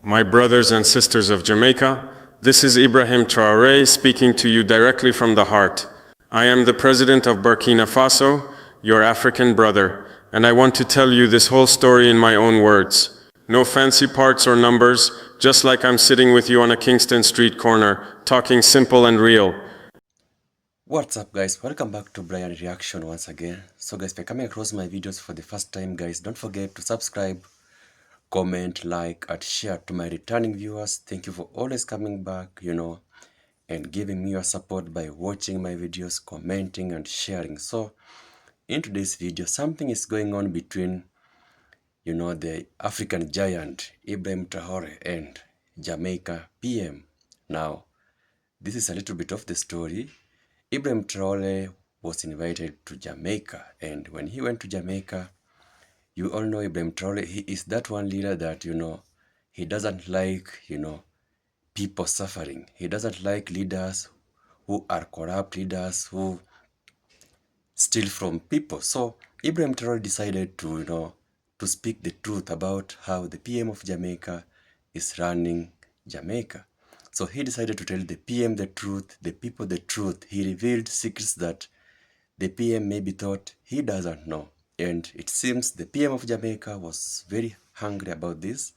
My brothers and sisters of Jamaica, this is Ibrahim Traore speaking to you directly from the heart. I am the president of Burkina Faso, your African brother, and I want to tell you this whole story in my own words. No fancy parts or numbers, just like I'm sitting with you on a Kingston street corner, talking simple and real. What's up guys, welcome back to Brian Reaction once again. So guys, if you're coming across my videos for the first time guys, don't forget to subscribe, comment, like and share. To my returning viewers, thank you for always coming back, and giving me your support by watching my videos, commenting and sharing. So in today's video, something is going on between the African giant Ibrahim Traore and Jamaica PM. Now this is a little bit of the story. Ibrahim Traore was invited to Jamaica, and when he went to Jamaica, you all know Ibrahim Traore, he is that one leader that, he doesn't like, people suffering. He doesn't like leaders who are corrupt, leaders who steal from people. So Ibrahim Traore decided to, to speak the truth about how the PM of Jamaica is running Jamaica. So he decided to tell the PM the truth, the people the truth. He revealed secrets that the PM maybe thought he doesn't know. And it seems the PM of Jamaica was very hungry about this.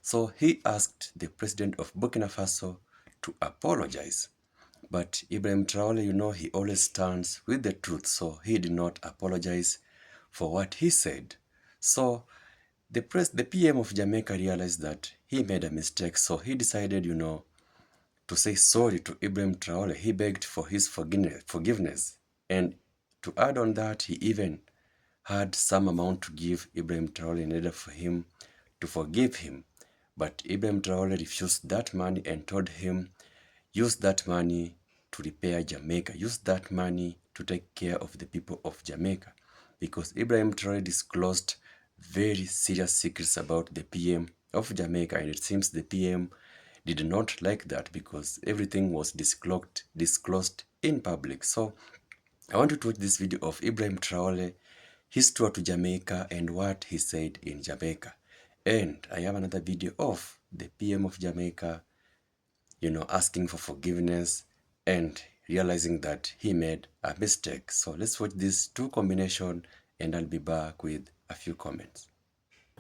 So he asked the president of Burkina Faso to apologize. But Ibrahim Traore, he always stands with the truth. So he did not apologize for what he said. So the PM of Jamaica realized that he made a mistake. So he decided, to say sorry to Ibrahim Traore. He begged for his forgiveness. And to add on that, he even had some amount to give Ibrahim Traore in order for him to forgive him. But Ibrahim Traore refused that money and told him, use that money to repair Jamaica. Use that money to take care of the people of Jamaica. Because Ibrahim Traore disclosed very serious secrets about the PM of Jamaica, and it seems the PM did not like that because everything was disclosed in public. So I want you to watch this video of Ibrahim Traore, his tour to Jamaica and what he said in Jamaica. And I have another video of the PM of Jamaica, asking for forgiveness and realizing that he made a mistake. So let's watch these two combinations and I'll be back with a few comments.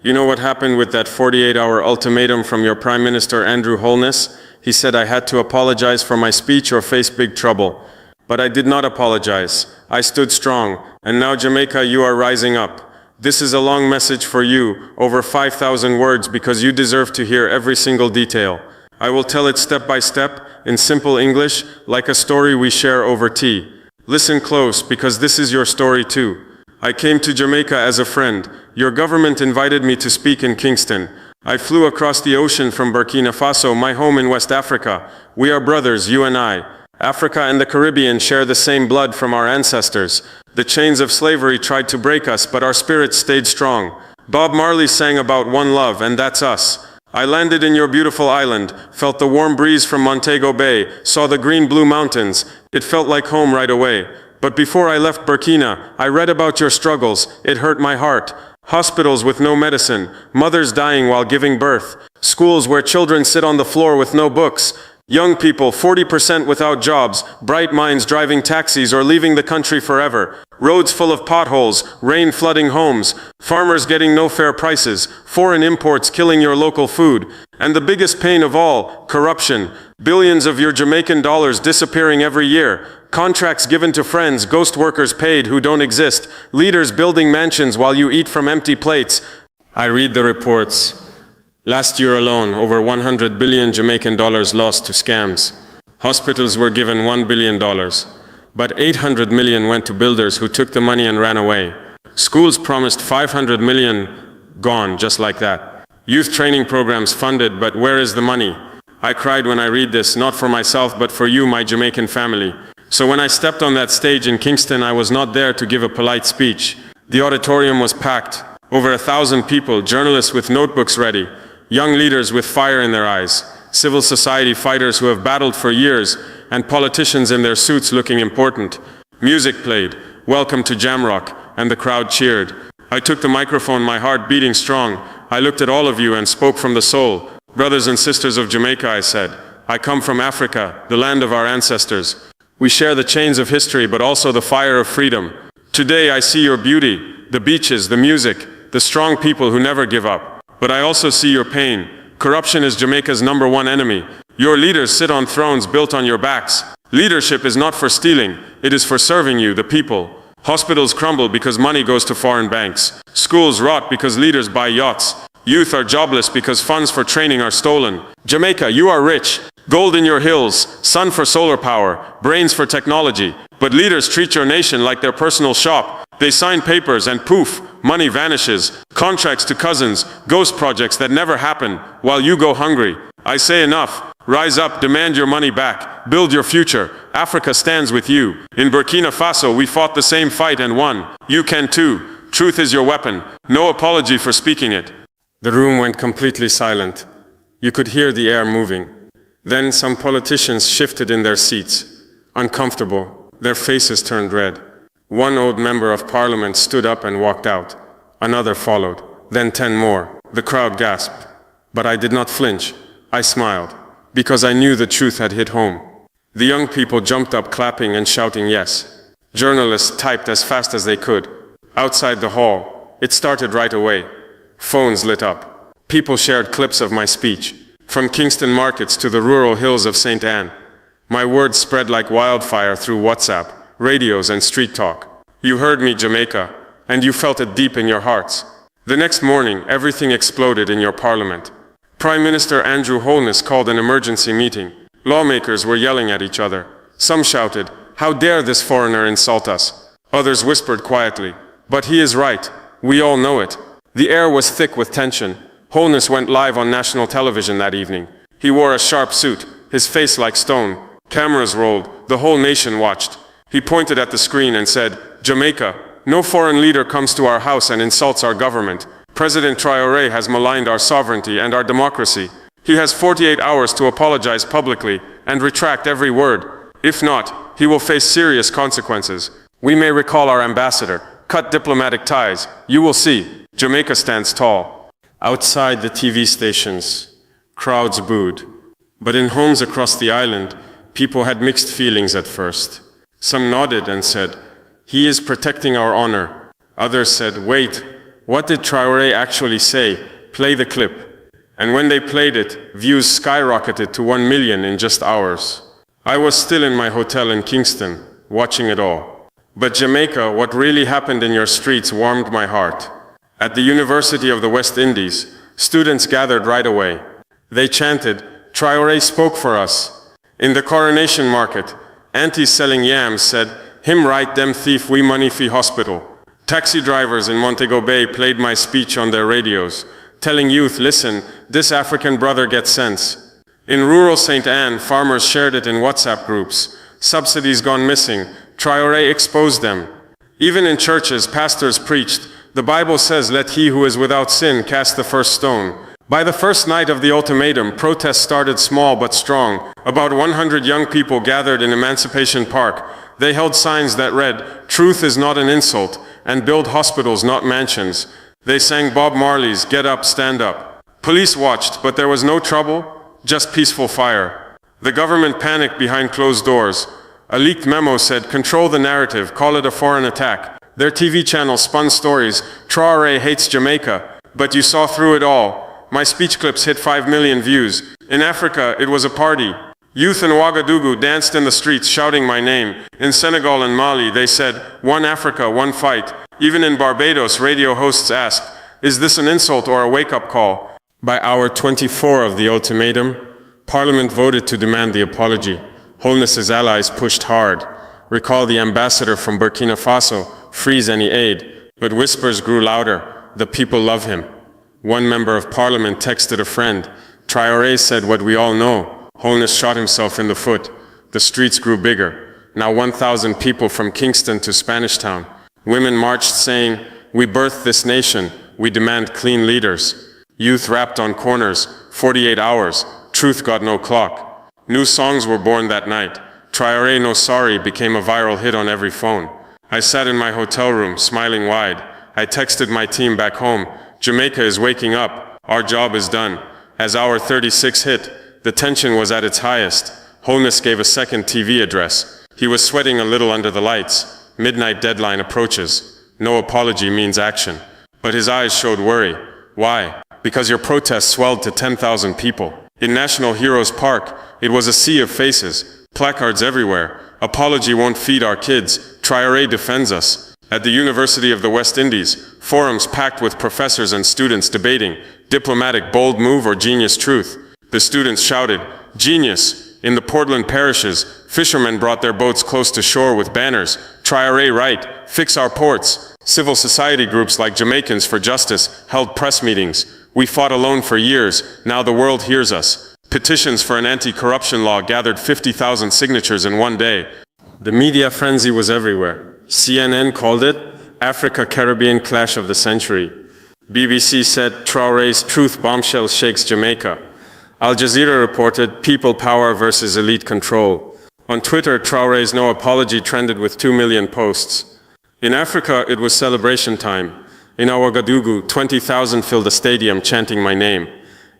You know what happened with that 48-hour ultimatum from your Prime Minister Andrew Holness? He said I had to apologize for my speech or face big trouble. But I did not apologize. I stood strong. And now Jamaica, you are rising up. This is a long message for you, over 5,000 words, because you deserve to hear every single detail. I will tell it step by step, in simple English, like a story we share over tea. Listen close, because this is your story too. I came to Jamaica as a friend. Your government invited me to speak in Kingston. I flew across the ocean from Burkina Faso, my home in West Africa. We are brothers, you and I. Africa and the Caribbean share the same blood from our ancestors. The chains of slavery tried to break us, but our spirits stayed strong. Bob Marley sang about one love, and that's us. I landed in your beautiful island, felt the warm breeze from Montego Bay, saw the green-blue mountains. It felt like home right away. But before I left Burkina, I read about your struggles. It hurt my heart. Hospitals with no medicine, mothers dying while giving birth, schools where children sit on the floor with no books, young people 40% without jobs, bright minds driving taxis or leaving the country forever, roads full of potholes, rain flooding homes, farmers getting no fair prices, foreign imports killing your local food, and the biggest pain of all, corruption, billions of your Jamaican dollars disappearing every year, contracts given to friends, ghost workers paid who don't exist, leaders building mansions while you eat from empty plates. I read the reports. Last year alone, over 100 billion Jamaican dollars lost to scams. Hospitals were given $1 billion, but 800 million went to builders who took the money and ran away. Schools promised 500 million, gone just like that. Youth training programs funded, but where is the money? I cried when I read this, not for myself, but for you, my Jamaican family. So when I stepped on that stage in Kingston, I was not there to give a polite speech. The auditorium was packed. Over 1,000 people, journalists with notebooks ready, young leaders with fire in their eyes, civil society fighters who have battled for years, and politicians in their suits looking important. Music played, welcome to Jamrock, and the crowd cheered. I took the microphone, my heart beating strong. I looked at all of you and spoke from the soul. Brothers and sisters of Jamaica, I said, I come from Africa, the land of our ancestors. We share the chains of history, but also the fire of freedom. Today I see your beauty, the beaches, the music, the strong people who never give up. But I also see your pain. Corruption is Jamaica's #1 enemy. Your leaders sit on thrones built on your backs. Leadership is not for stealing, it is for serving you, the people. Hospitals crumble because money goes to foreign banks. Schools rot because leaders buy yachts. Youth are jobless because funds for training are stolen. Jamaica, you are rich. Gold in your hills, sun for solar power, brains for technology. But leaders treat your nation like their personal shop. They sign papers and poof, money vanishes. Contracts to cousins, ghost projects that never happen, while you go hungry. I say enough. Rise up, demand your money back. Build your future. Africa stands with you. In Burkina Faso, we fought the same fight and won. You can too. Truth is your weapon. No apology for speaking it. The room went completely silent. You could hear the air moving. Then some politicians shifted in their seats. Uncomfortable, their faces turned red. One old member of parliament stood up and walked out. Another followed, then 10 more. The crowd gasped. But I did not flinch. I smiled, because I knew the truth had hit home. The young people jumped up clapping and shouting yes. Journalists typed as fast as they could. Outside the hall, it started right away. Phones lit up. People shared clips of my speech. From Kingston markets to the rural hills of St. Anne. My words spread like wildfire through WhatsApp, radios and street talk. You heard me, Jamaica, and you felt it deep in your hearts. The next morning, everything exploded in your parliament. Prime Minister Andrew Holness called an emergency meeting. Lawmakers were yelling at each other. Some shouted, "How dare this foreigner insult us?" Others whispered quietly, "But he is right. We all know it." The air was thick with tension. Holness went live on national television that evening. He wore a sharp suit, his face like stone. Cameras rolled, the whole nation watched. He pointed at the screen and said, "Jamaica, no foreign leader comes to our house and insults our government. President Traore has maligned our sovereignty and our democracy. He has 48 hours to apologize publicly and retract every word. If not, he will face serious consequences. We may recall our ambassador, cut diplomatic ties. You will see, Jamaica stands tall." Outside the TV stations, crowds booed. But in homes across the island, people had mixed feelings at first. Some nodded and said, "He is protecting our honor." Others said, "Wait, what did Traore actually say? Play the clip." And when they played it, views skyrocketed to 1 million in just hours. I was still in my hotel in Kingston, watching it all. But Jamaica, what really happened in your streets warmed my heart. At the University of the West Indies, students gathered right away. They chanted, "Traore spoke for us." In the Coronation Market, aunties selling yams said, "Him right dem thief we money fee hospital." Taxi drivers in Montego Bay played my speech on their radios, telling youth, "Listen, this African brother gets sense." In rural St. Anne, farmers shared it in WhatsApp groups. Subsidies gone missing, Traore exposed them. Even in churches, pastors preached, "The Bible says, let he who is without sin cast the first stone." By the first night of the ultimatum, protests started small but strong. About 100 young people gathered in Emancipation Park. They held signs that read, "Truth is not an insult," and "Build hospitals, not mansions." They sang Bob Marley's "Get Up, Stand Up." Police watched, but there was no trouble, just peaceful fire. The government panicked behind closed doors. A leaked memo said, "Control the narrative, call it a foreign attack." Their TV channel spun stories, "Traore hates Jamaica," but you saw through it all. My speech clips hit 5 million views. In Africa, it was a party. Youth in Ouagadougou danced in the streets shouting my name. In Senegal and Mali, they said, "One Africa, one fight." Even in Barbados, radio hosts asked, "Is this an insult or a wake-up call?" By hour 24 of the ultimatum, Parliament voted to demand the apology. Holness's allies pushed hard. Recall the ambassador from Burkina Faso, freeze any aid. But whispers grew louder. The people love him. One member of parliament texted a friend. Traore said what we all know. Holness shot himself in the foot. The streets grew bigger. Now 1,000 people from Kingston to Spanish Town. Women marched saying, "We birthed this nation. We demand clean leaders." Youth rapped on corners. 48 hours. Truth got no clock. New songs were born that night. Traore No Sorry became a viral hit on every phone. I sat in my hotel room, smiling wide. I texted my team back home, "Jamaica is waking up. Our job is done." As hour 36 hit, the tension was at its highest. Holness gave a second TV address. He was sweating a little under the lights. Midnight deadline approaches. No apology means action. But his eyes showed worry. Why? Because your protest swelled to 10,000 people. In National Heroes Park, it was a sea of faces. Placards everywhere. Apology won't feed our kids. Traore defends us. At the University of the West Indies, forums packed with professors and students debating, diplomatic bold move or genius truth. The students shouted, genius. In the Portland parishes, fishermen brought their boats close to shore with banners, Traore right, fix our ports. Civil society groups like Jamaicans for Justice held press meetings. We fought alone for years, now the world hears us. Petitions for an anti-corruption law gathered 50,000 signatures in one day. The media frenzy was everywhere. CNN called it Africa-Caribbean Clash of the Century. BBC said Traore's truth bombshell shakes Jamaica. Al Jazeera reported people power versus elite control. On Twitter, Traore's no apology trended with 2 million posts. In Africa, it was celebration time. In Ouagadougou, 20,000 filled a stadium chanting my name.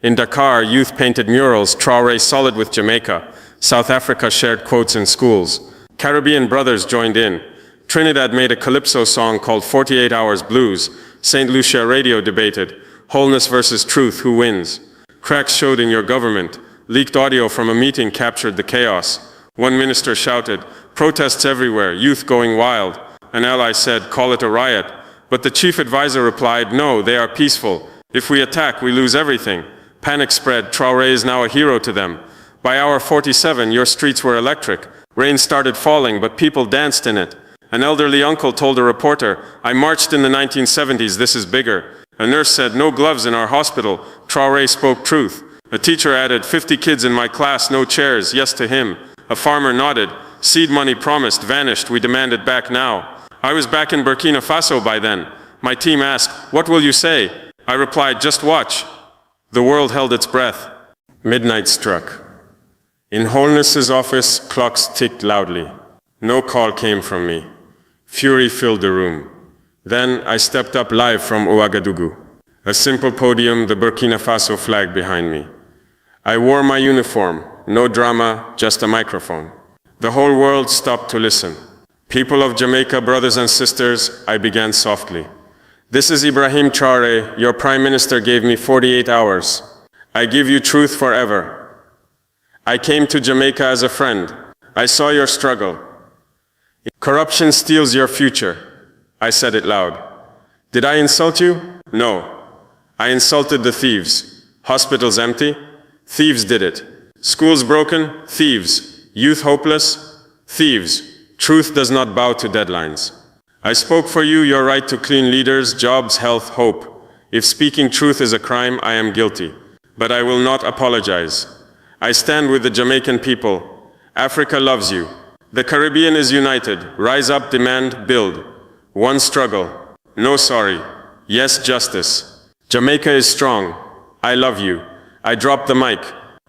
In Dakar, youth painted murals, Traore solid with Jamaica. South Africa shared quotes in schools. Caribbean brothers joined in. Trinidad made a calypso song called 48 Hours Blues. St. Lucia Radio debated, wholeness versus truth, who wins? Cracks showed in your government. Leaked audio from a meeting captured the chaos. One minister shouted, protests everywhere, youth going wild. An ally said, call it a riot. But the chief advisor replied, no, they are peaceful. If we attack, we lose everything. Panic spread, Traore is now a hero to them. By hour 47, your streets were electric. Rain started falling, but people danced in it. An elderly uncle told a reporter, I marched in the 1970s, this is bigger. A nurse said, no gloves in our hospital. Traore spoke truth. A teacher added, 50 kids in my class, no chairs, yes to him. A farmer nodded. Seed money promised, vanished, we demand it back now. I was back in Burkina Faso by then. My team asked, what will you say? I replied, just watch. The world held its breath. Midnight struck. In Holness's office, clocks ticked loudly. No call came from me. Fury filled the room. Then I stepped up live from Ouagadougou. A simple podium, the Burkina Faso flag behind me. I wore my uniform, no drama, just a microphone. The whole world stopped to listen. People of Jamaica, brothers and sisters, I began softly. This is Ibrahim Traore, your Prime Minister gave me 48 hours. I give you truth forever. I came to Jamaica as a friend. I saw your struggle. Corruption steals your future. I said it loud. Did I insult you? No. I insulted the thieves. Hospitals empty? Thieves did it. Schools broken? Thieves. Youth hopeless? Thieves. Truth does not bow to deadlines. I spoke for you, your right to clean leaders, jobs, health, hope. If speaking truth is a crime, I am guilty. But I will not apologize. I stand with the Jamaican people. Africa loves you. The Caribbean is united. Rise up, demand, build. One struggle. No sorry. Yes, justice. Jamaica is strong. I love you. I dropped the mic.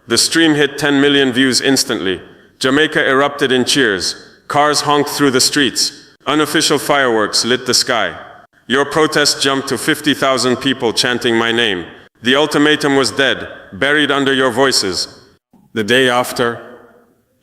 The stream hit 10 million views instantly. Jamaica erupted in cheers. Cars honked through the streets. Unofficial fireworks lit the sky. Your protest jumped to 50,000 people chanting my name. The ultimatum was dead, buried under your voices. The day after,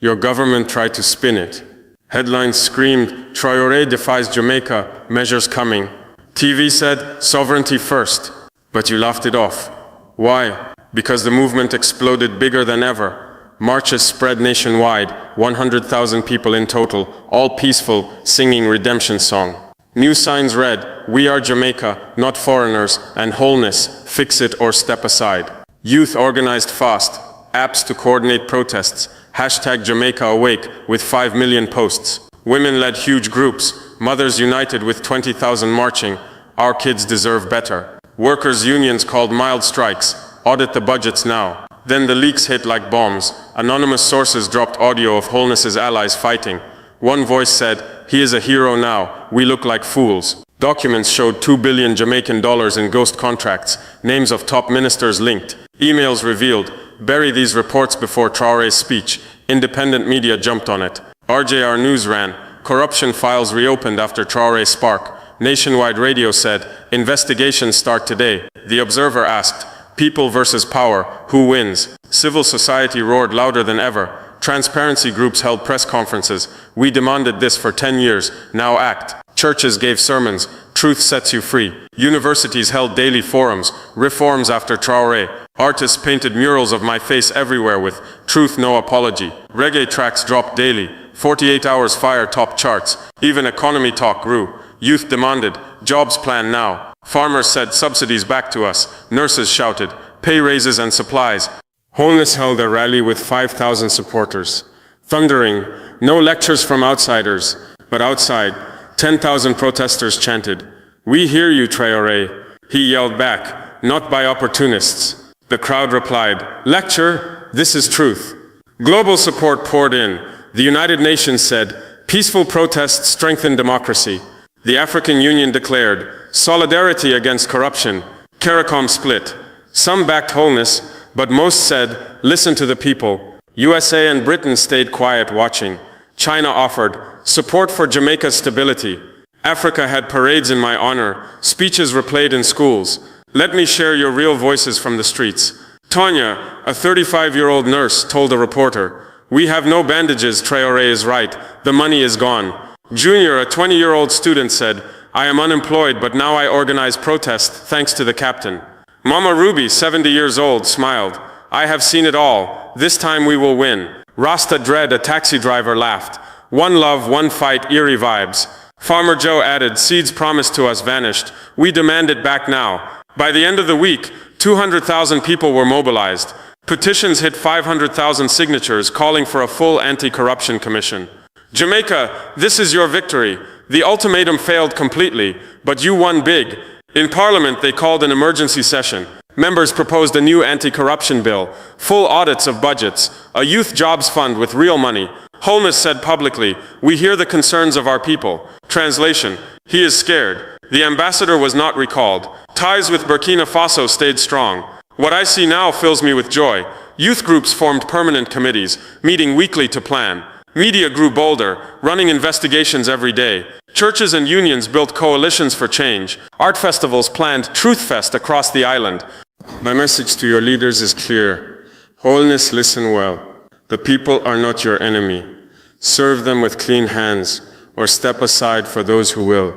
your government tried to spin it. Headlines screamed, Traore defies Jamaica, measures coming. TV said, sovereignty first. But you laughed it off. Why? Because the movement exploded bigger than ever. Marches spread nationwide, 100,000 people in total, all peaceful, singing redemption song. New signs read, we are Jamaica, not foreigners, and wholeness, fix it or step aside. Youth organized fast, apps to coordinate protests, hashtag Jamaica Awake with 5 million posts. Women led huge groups, mothers united with 20,000 marching. Our kids deserve better. Workers' unions called mild strikes, audit the budgets now. Then the leaks hit like bombs. Anonymous sources dropped audio of Wholeness's allies fighting. One voice said, he is a hero now, we look like fools. Documents showed $2 billion Jamaican dollars in ghost contracts, names of top ministers linked. Emails revealed, bury these reports before Traore's speech. Independent media jumped on it. RJR News ran, corruption files reopened after Traore's spark. Nationwide radio said, investigations start today. The Observer asked, People versus power, who wins? Civil society roared louder than ever. Transparency groups held press conferences. We demanded this for 10 years, now act. Churches gave sermons. Truth sets you free. Universities held daily forums. Reforms after Traore. Artists painted murals of my face everywhere with truth, no apology. Reggae tracks dropped daily. 48 hours fire topped charts. Even economy talk grew. Youth demanded, jobs plan now. Farmers said subsidies back to us. Nurses shouted, pay raises and supplies. Wholeness held a rally with 5,000 supporters. Thundering, no lectures from outsiders, but outside, 10,000 protesters chanted, we hear you, Traore. He yelled back, not by opportunists. The crowd replied, lecture, this is truth. Global support poured in. The United Nations said, peaceful protests strengthen democracy. The African Union declared, solidarity against corruption. CARICOM split. Some backed wholeness, but most said, listen to the people. USA and Britain stayed quiet watching. China offered support for Jamaica's stability. Africa had parades in my honor, speeches replayed in schools. Let me share your real voices from the streets. Tanya, a 35-year-old nurse, told a reporter, we have no bandages, Traore is right, the money is gone. Junior, a 20-year-old student, said, I am unemployed, but now I organize protest thanks to the captain. Mama Ruby, 70 years old, smiled. I have seen it all. This time we will win. Rasta Dread, a taxi driver, laughed. One love, one fight, eerie vibes. Farmer Joe added, seeds promised to us vanished. We demand it back now. By the end of the week, 200,000 people were mobilized. Petitions hit 500,000 signatures calling for a full anti-corruption commission. Jamaica, this is your victory. The ultimatum failed completely, but you won big. In Parliament, they called an emergency session. Members proposed a new anti-corruption bill, full audits of budgets, a youth jobs fund with real money. Wholeness said publicly, we hear the concerns of our people. Translation, he is scared. The ambassador was not recalled. Ties with Burkina Faso stayed strong. What I see now fills me with joy. Youth groups formed permanent committees, meeting weekly to plan. Media grew bolder, running investigations every day. Churches and unions built coalitions for change. Art festivals planned Truth Fest across the island. My message to your leaders is clear. Wholeness, listen well. The people are not your enemy. Serve them with clean hands, or step aside for those who will.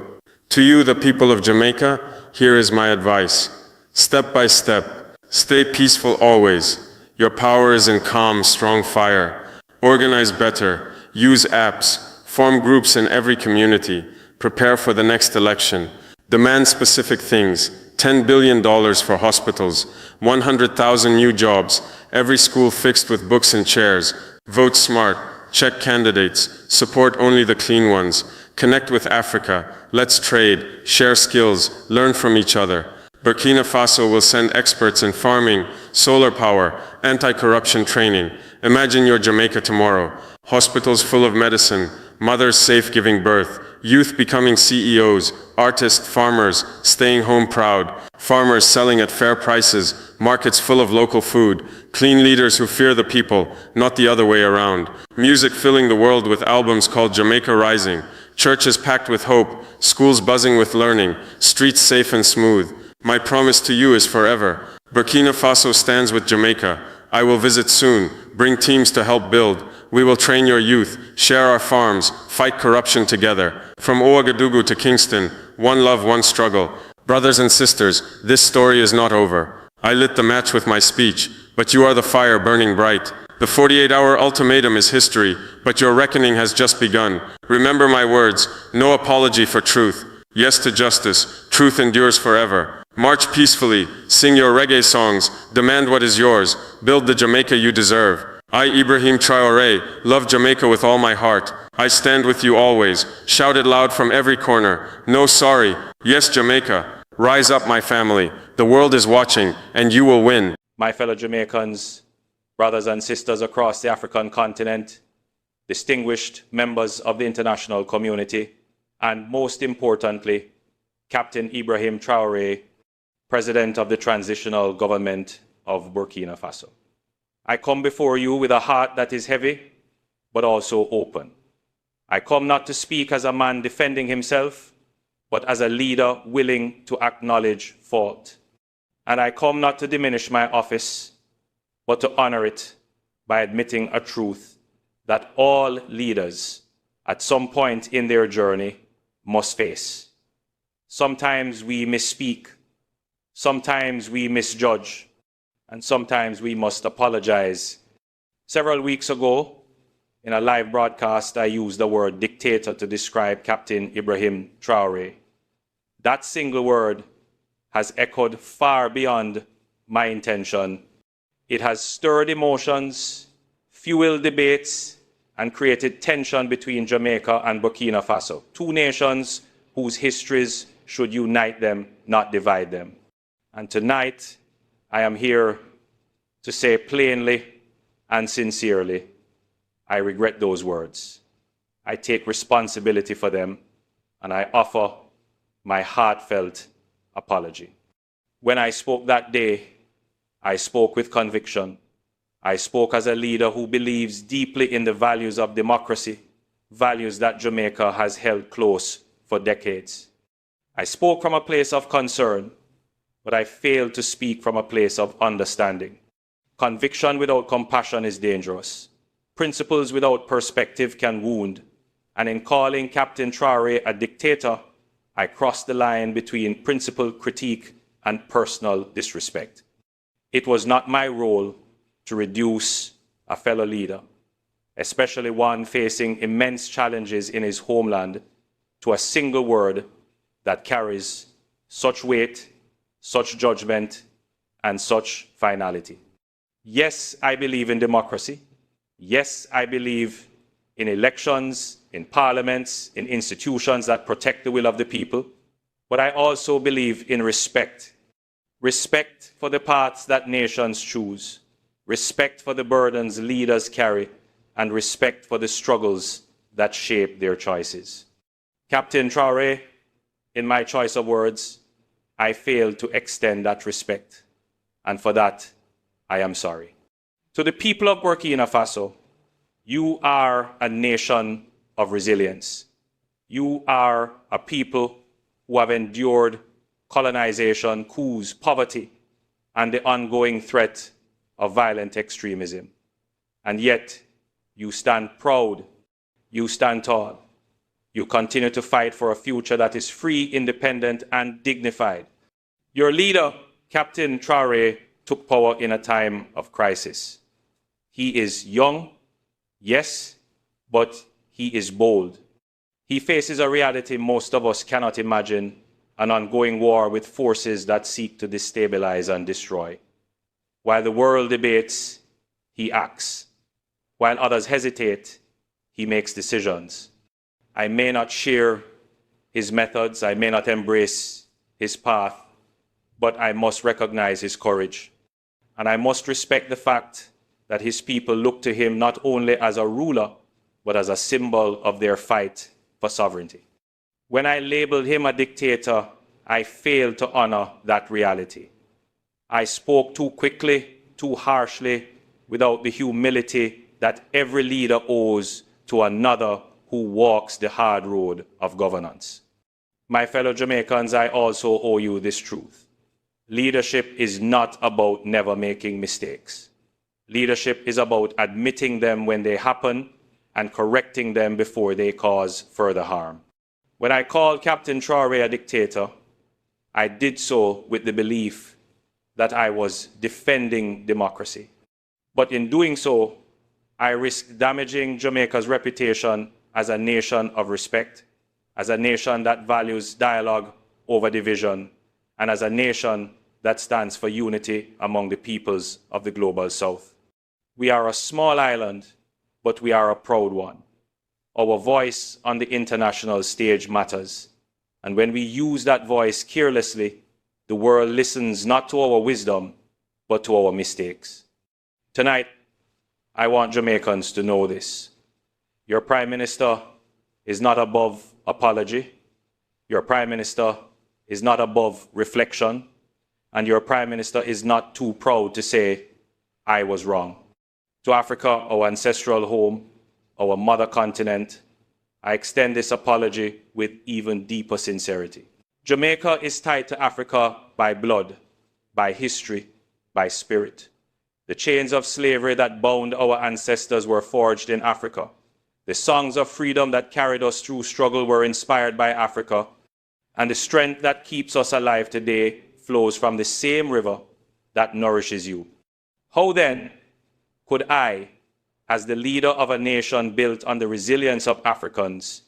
To you, the people of Jamaica, here is my advice. Step by step, stay peaceful always. Your power is in calm, strong fire. Organize better, use apps, form groups in every community, prepare for the next election, demand specific things, $10 billion for hospitals, 100,000 new jobs, every school fixed with books and chairs, vote smart, check candidates, support only the clean ones, connect with Africa, let's trade, share skills, learn from each other. Burkina Faso will send experts in farming, solar power, anti-corruption training. Imagine your Jamaica tomorrow. Hospitals full of medicine, mothers safe giving birth, youth becoming CEOs, artists, farmers staying home proud, farmers selling at fair prices, markets full of local food, clean leaders who fear the people, not the other way around. Music filling the world with albums called Jamaica Rising, churches packed with hope, schools buzzing with learning, streets safe and smooth. My promise to you is forever. Burkina Faso stands with Jamaica. I will visit soon, bring teams to help build. We will train your youth, share our farms, fight corruption together. From Ouagadougou to Kingston, one love, one struggle. Brothers and sisters, this story is not over. I lit the match with my speech, but you are the fire burning bright. The 48-hour ultimatum is history, but your reckoning has just begun. Remember my words, no apology for truth. Yes to justice, truth endures forever. March peacefully, sing your reggae songs, demand what is yours, build the Jamaica you deserve. I, Ibrahim Traore, love Jamaica with all my heart. I stand with you always, shout it loud from every corner. No sorry, yes Jamaica, rise up my family. The world is watching, and you will win. My fellow Jamaicans, brothers and sisters across the African continent, distinguished members of the international community, and most importantly, Captain Ibrahim Traore, President of the Transitional Government of Burkina Faso. I come before you with a heart that is heavy, but also open. I come not to speak as a man defending himself, but as a leader willing to acknowledge fault. And I come not to diminish my office, but to honor it by admitting a truth that all leaders at some point in their journey must face. Sometimes we misspeak, sometimes we misjudge, and sometimes we must apologize. Several weeks ago, in a live broadcast, I used the word dictator to describe Captain Ibrahim Traore. That single word has echoed far beyond my intention. It has stirred emotions, fueled debates, and created tension between Jamaica and Burkina Faso, two nations whose histories should unite them, not divide them. And tonight, I am here to say plainly and sincerely, I regret those words. I take responsibility for them, and I offer my heartfelt apology. When I spoke that day, I spoke with conviction. I spoke as a leader who believes deeply in the values of democracy, values that Jamaica has held close for decades. I spoke from a place of concern, but I failed to speak from a place of understanding. Conviction without compassion is dangerous. Principles without perspective can wound. And in calling Captain Traore a dictator, I crossed the line between principled critique and personal disrespect. It was not my role to reduce a fellow leader, especially one facing immense challenges in his homeland, to a single word that carries such weight, such judgment, and such finality. Yes, I believe in democracy. Yes, I believe in elections, in parliaments, in institutions that protect the will of the people. But I also believe in respect. Respect for the paths that nations choose. Respect for the burdens leaders carry. And respect for the struggles that shape their choices. Captain Traore, in my choice of words, I failed to extend that respect. And for that, I am sorry. To the people of Burkina Faso, you are a nation of resilience. You are a people who have endured colonization, coups, poverty, and the ongoing threat of violent extremism. And yet, you stand proud, you stand tall. You continue to fight for a future that is free, independent, and dignified. Your leader, Captain Traore, took power in a time of crisis. He is young, yes, but he is bold. He faces a reality most of us cannot imagine, an ongoing war with forces that seek to destabilize and destroy. While the world debates, he acts. While others hesitate, he makes decisions. I may not share his methods, I may not embrace his path, but I must recognize his courage. And I must respect the fact that his people look to him not only as a ruler, but as a symbol of their fight for sovereignty. When I labeled him a dictator, I failed to honor that reality. I spoke too quickly, too harshly, without the humility that every leader owes to another who walks the hard road of governance. My fellow Jamaicans, I also owe you this truth. Leadership is not about never making mistakes. Leadership is about admitting them when they happen and correcting them before they cause further harm. When I called Captain Traore a dictator, I did so with the belief that I was defending democracy. But in doing so, I risked damaging Jamaica's reputation as a nation of respect, as a nation that values dialogue over division, and as a nation that stands for unity among the peoples of the global South. We are a small island, but we are a proud one. Our voice on the international stage matters, and when we use that voice carelessly, the world listens not to our wisdom, but to our mistakes. Tonight, I want Jamaicans to know this. Your Prime Minister is not above apology. Your Prime Minister is not above reflection. And your Prime Minister is not too proud to say, I was wrong. To Africa, our ancestral home, our mother continent, I extend this apology with even deeper sincerity. Jamaica is tied to Africa by blood, by history, by spirit. The chains of slavery that bound our ancestors were forged in Africa. The songs of freedom that carried us through struggle were inspired by Africa. And the strength that keeps us alive today flows from the same river that nourishes you. How then could I, as the leader of a nation built on the resilience of Africans,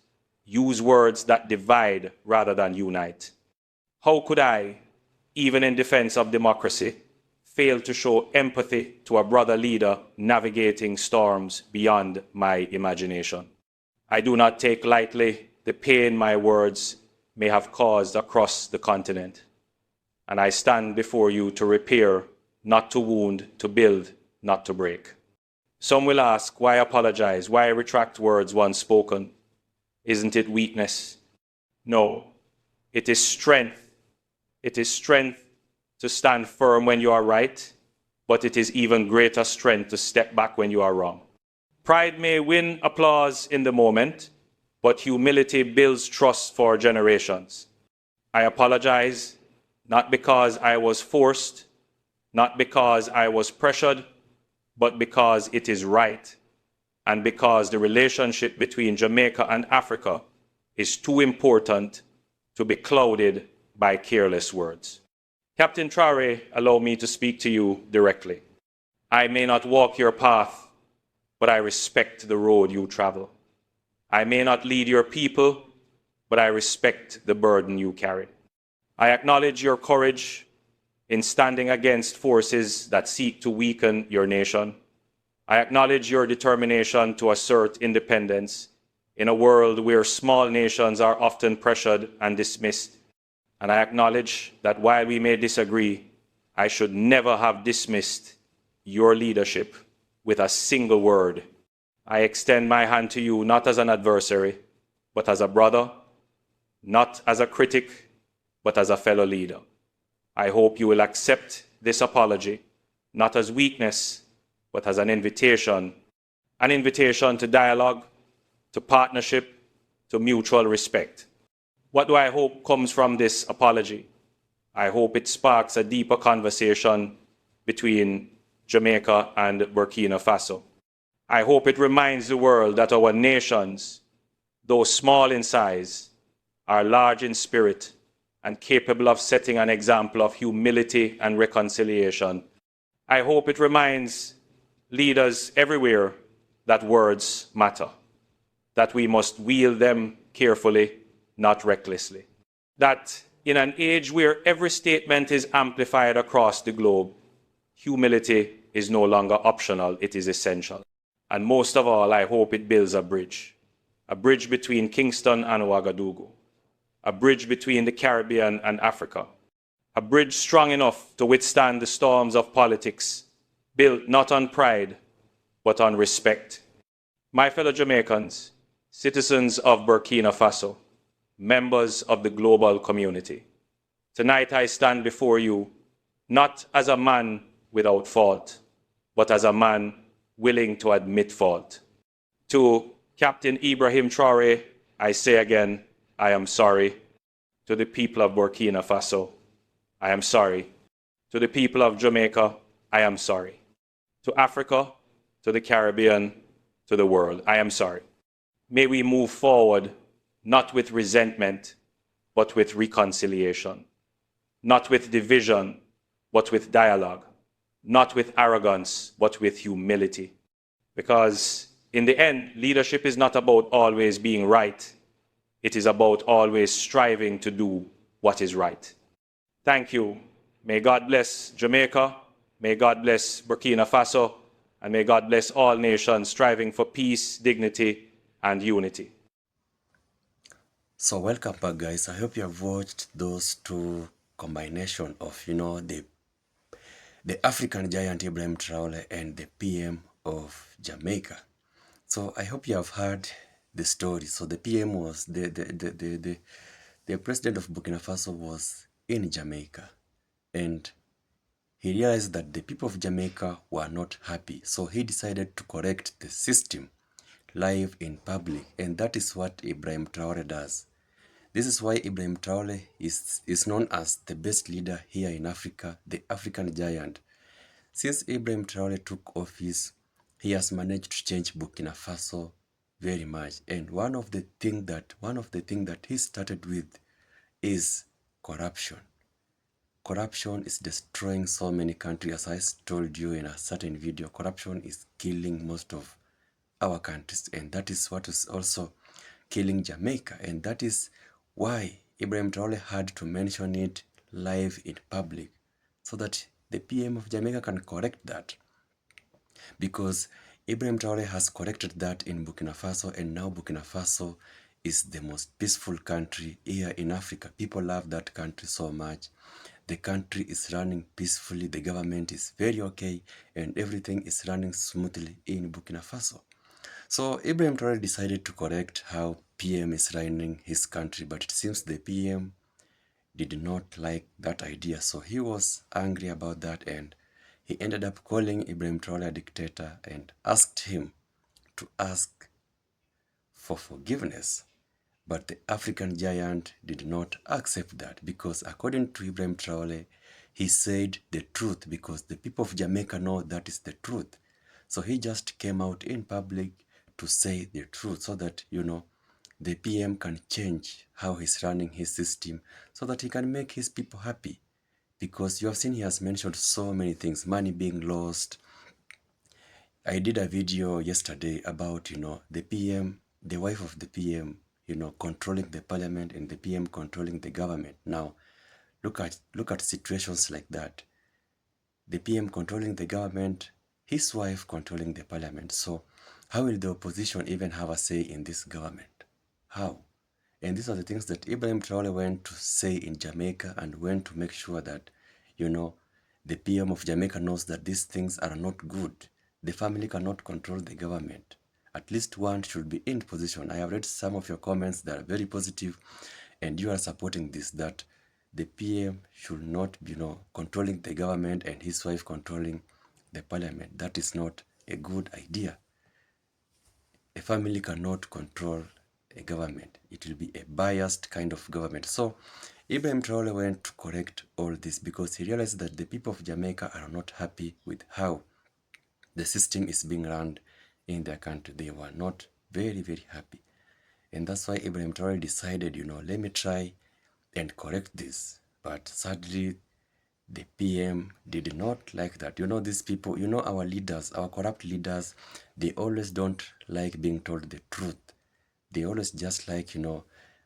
use words that divide rather than unite? How could I, even in defense of democracy, fail to show empathy to a brother leader navigating storms beyond my imagination? I do not take lightly the pain my words may have caused across the continent, and I stand before you to repair, not to wound, to build, not to break. Some will ask, why apologize? Why retract words once spoken? Isn't it weakness? No, it is strength. It is strength to stand firm when you are right, but it is even greater strength to step back when you are wrong. Pride may win applause in the moment, but humility builds trust for generations. I apologize, not because I was forced, not because I was pressured, but because it is right, and because the relationship between Jamaica and Africa is too important to be clouded by careless words. Captain Traore, allow me to speak to you directly. I may not walk your path, but I respect the road you travel. I may not lead your people, but I respect the burden you carry. I acknowledge your courage in standing against forces that seek to weaken your nation. I acknowledge your determination to assert independence in a world where small nations are often pressured and dismissed. And I acknowledge that while we may disagree, I should never have dismissed your leadership with a single word. I extend my hand to you not as an adversary, but as a brother, not as a critic, but as a fellow leader. I hope you will accept this apology, not as weakness, but as an invitation to dialogue, to partnership, to mutual respect. What do I hope comes from this apology? I hope it sparks a deeper conversation between Jamaica and Burkina Faso. I hope it reminds the world that our nations, though small in size, are large in spirit and capable of setting an example of humility and reconciliation. I hope it reminds leaders everywhere that words matter, that we must wield them carefully, not recklessly. That in an age where every statement is amplified across the globe, humility is no longer optional, it is essential. And most of all, I hope it builds a bridge between Kingston and Ouagadougou, a bridge between the Caribbean and Africa, a bridge strong enough to withstand the storms of politics, built not on pride, but on respect. My fellow Jamaicans, citizens of Burkina Faso, members of the global community, tonight I stand before you not as a man without fault, but as a man willing to admit fault. To Captain Ibrahim Traore, I say again, I am sorry. To the people of Burkina Faso, I am sorry. To the people of Jamaica, I am sorry. To Africa, to the Caribbean, to the world, I am sorry. May we move forward not with resentment, but with reconciliation. Not with division, but with dialogue. Not with arrogance, but with humility. Because in the end, leadership is not about always being right. It is about always striving to do what is right. Thank you. May God bless Jamaica. May God bless Burkina Faso. And may God bless all nations striving for peace, dignity, and unity. So welcome back, guys. I hope you have watched those two combination of, the African giant Ibrahim Traore and the PM of Jamaica. So I hope you have heard the story. So the PM was the president of Burkina Faso was in Jamaica, and he realized that the people of Jamaica were not happy. So he decided to correct the system live in public, and that is what Ibrahim Traore does. This is why Ibrahim Traore is known as the best leader here in Africa, the African giant. Since Ibrahim Traore took office, he has managed to change Burkina Faso very much. And one of the thing that he started with is corruption. Corruption is destroying so many countries. As I told you in a certain video, corruption is killing most of our countries, and that is what is also killing Jamaica. And that is why Ibrahim Traore had to mention it live in public, so that the PM of Jamaica can correct that. Because Ibrahim Traore has corrected that in Burkina Faso, and now Burkina Faso is the most peaceful country here in Africa. People love that country so much. The country is running peacefully, the government is very okay, and everything is running smoothly in Burkina Faso. So Ibrahim Traore decided to correct how PM is running his country, but it seems the PM did not like that idea, so he was angry about that, and he ended up calling Ibrahim Traore a dictator and asked him to ask for forgiveness. But the African giant did not accept that, because according to Ibrahim Traore, he said the truth, because the people of Jamaica know that is the truth. So he just came out in public to say the truth, so that, the PM can change how he's running his system, so that he can make his people happy. Because you have seen he has mentioned so many things, money being lost. I did a video yesterday about, the PM, the wife of the PM, controlling the parliament, and the PM controlling the government. Now, look at situations like that. The PM controlling the government, his wife controlling the parliament. So how will the opposition even have a say in this government? How? And these are the things that Ibrahim Traore went to say in Jamaica, and went to make sure that, the PM of Jamaica knows that these things are not good. The family cannot control the government. At least one should be in position. I have read some of your comments that are very positive, and you are supporting this, that the PM should not be, controlling the government and his wife controlling the parliament. That is not a good idea. A family cannot control a government. It will be a biased kind of government. So Ibrahim Traore went to correct all this, because he realized that the people of Jamaica are not happy with how the system is being run in their country. They were not very, very happy. And that's why Ibrahim Traore decided, let me try and correct this. But sadly, the PM did not like that. These people, our leaders, our corrupt leaders, they always don't like being told the truth. They always just like,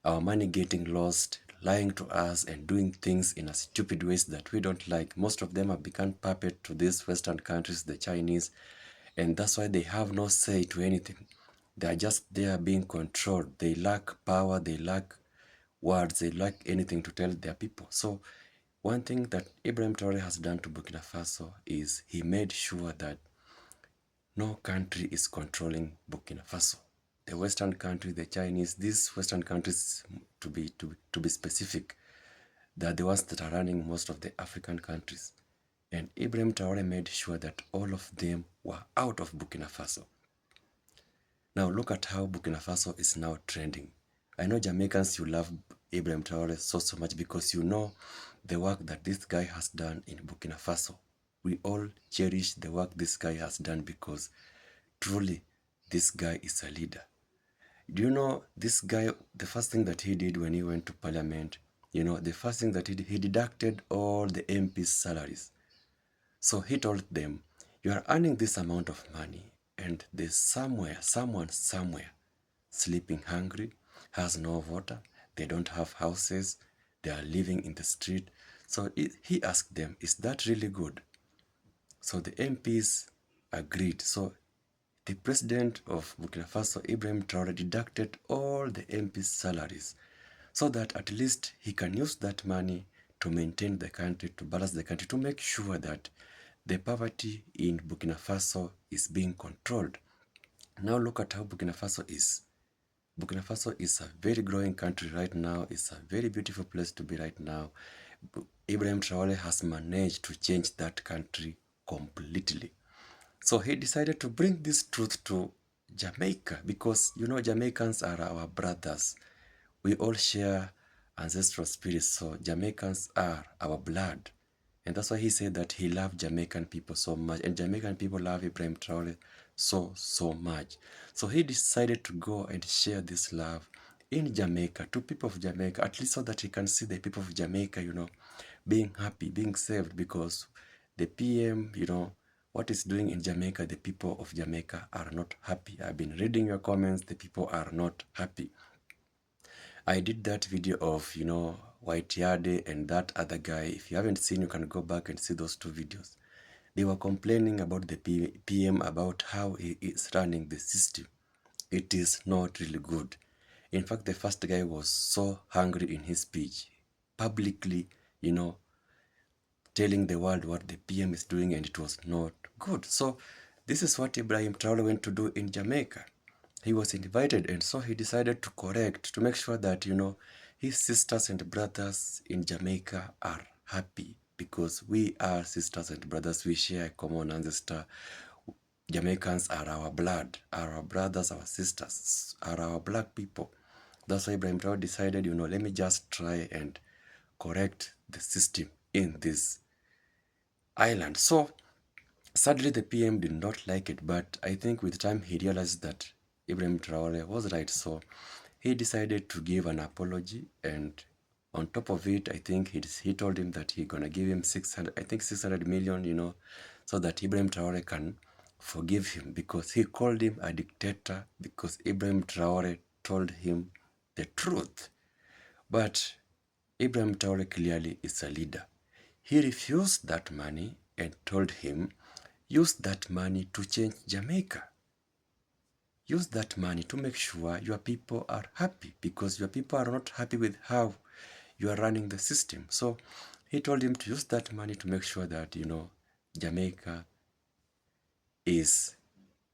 our money getting lost, lying to us, and doing things in a stupid ways that we don't like. Most of them have become puppet to these Western countries, the Chinese, and that's why they have no say to anything. They are just there being controlled. They lack power, they lack words, they lack anything to tell their people. So one thing that Ibrahim Traore has done to Burkina Faso is he made sure that no country is controlling Burkina Faso. The Western country, the Chinese, these Western countries, to be specific, they are the ones that are running most of the African countries. And Ibrahim Traore made sure that all of them were out of Burkina Faso. Now look at how Burkina Faso is now trending. I know Jamaicans, you love Ibrahim Traore so much, because you know the work that this guy has done in Burkina Faso. We all cherish the work this guy has done, because truly this guy is a leader. Do you know this guy, the first thing that he did when he went to parliament, the first thing that he deducted all the MPs' salaries. So he told them, you are earning this amount of money, and there's someone somewhere sleeping hungry, has no water, they don't have houses, they are living in the street. So he asked them, is that really good? So the MPs agreed. So the president of Burkina Faso, Ibrahim Traore, deducted all the MPs' salaries, so that at least he can use that money to maintain the country, to balance the country, to make sure that the poverty in Burkina Faso is being controlled. Now look at how Burkina Faso is. Burkina Faso is a very growing country right now. It's a very beautiful place to be right now. Ibrahim Traore has managed to change that country completely. So he decided to bring this truth to Jamaica, because Jamaicans are our brothers. We all share ancestral spirits. So Jamaicans are our blood. And that's why he said that he loved Jamaican people so much. And Jamaican people love Ibrahim Traore so much. So he decided to go and share this love in Jamaica to people of Jamaica, at least so that he can see the people of Jamaica, being happy, being saved, because the PM, what is doing in Jamaica, the people of Jamaica are not happy. I've been reading your comments, the people are not happy. I did that video of, White Yade and that other guy. If you haven't seen, you can go back and see those two videos. They were complaining about the PM, about how he is running the system. It is not really good. In fact, the first guy was so hungry in his speech, publicly, telling the world what the PM is doing, and it was not good. So this is what Ibrahim Traore went to do in Jamaica. He was invited, and so he decided to correct, to make sure that, his sisters and brothers in Jamaica are happy, because we are sisters and brothers. We share a common ancestor. Jamaicans are our blood, are our brothers, our sisters, are our black people. That's why Ibrahim Traore decided, let me just try and correct the system in this island. So sadly, the PM did not like it, but I think with time he realized that Ibrahim Traore was right. So he decided to give an apology, and on top of it, I think he told him that he's gonna give him 600 million, so that Ibrahim Traore can forgive him, because he called him a dictator because Ibrahim Traore told him the truth. But Ibrahim Traore clearly is a leader. He refused that money and told him, use that money to change Jamaica. Use that money to make sure your people are happy, because your people are not happy with how you are running the system. So he told him to use that money to make sure that, Jamaica is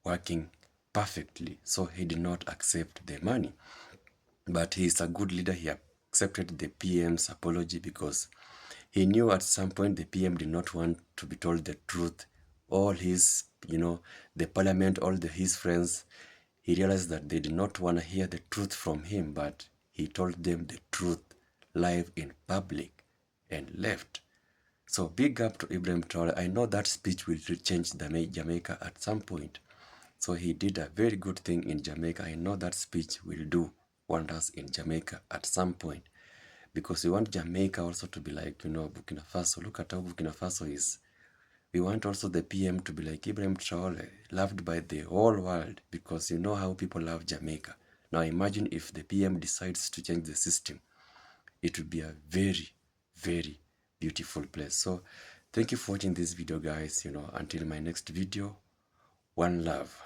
working perfectly. So he did not accept the money. But he is a good leader. He accepted the PM's apology because he knew at some point the PM did not want to be told the truth. All his, the parliament, his friends, he realized that they did not want to hear the truth from him, but he told them the truth live in public and left. So big up to Ibrahim Traore. I know that speech will change Jamaica at some point. So he did a very good thing in Jamaica. I know that speech will do wonders in Jamaica at some point, because we want Jamaica also to be like, Burkina Faso. Look at how Burkina Faso is. We want also the PM to be like Ibrahim Traore, loved by the whole world, because you know how people love Jamaica. Now imagine if the PM decides to change the system. It would be a very, very beautiful place. So thank you for watching this video, guys. Until my next video, one love.